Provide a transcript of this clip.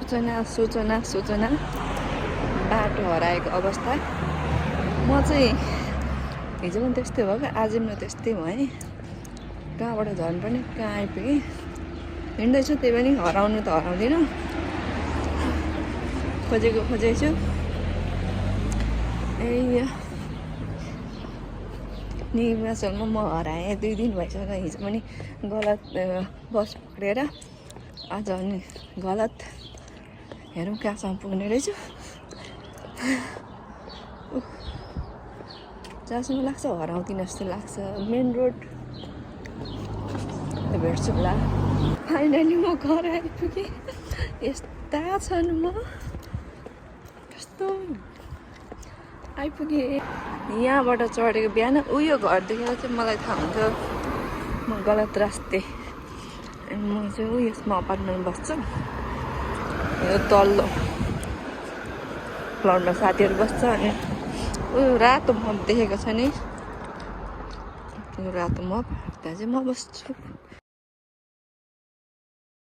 सूचना बाटो हराएको अवस्था। म चाहिँ हिजो पनि त्यस्तै भयो क्या, आज पनि त्यस्तै भएँ। कहाँबाट झन् पनि कहाँ आइपुगेँ। हिँड्दैछु त्यही पनि हराउनु त हराउँदिनँ, खोजेछु। निमासलमा म हराएँ 2 दिन भइसक्यो। हिजो पनि गलत बस पक्रेर, आज अनि गलत। हेरौँ कहाँसम्म पुग्ने रहेछु। जहाँसम्म लाग्छ हराउँदिनँ जस्तो लाग्छ। मेन रोड भेट्छु होला। फाइनली म घर आइपुगेँ। यस्ता छन् म, कस्तो आइपुगेँ। यहाँबाट चढेको बिहान उयो घर देखेर चाहिँ मलाई थाहा हुन्छ म गलत रास्ते। म चाहिँ यसमा अपार्टमेन्ट बस्छु। यो तल्लो फ्लोरमा साथीहरू बस्छ। अनि उयो रातो मप देखेको छ नि, त्यो रातो मप, त्यहाँ चाहिँ म बस्छु।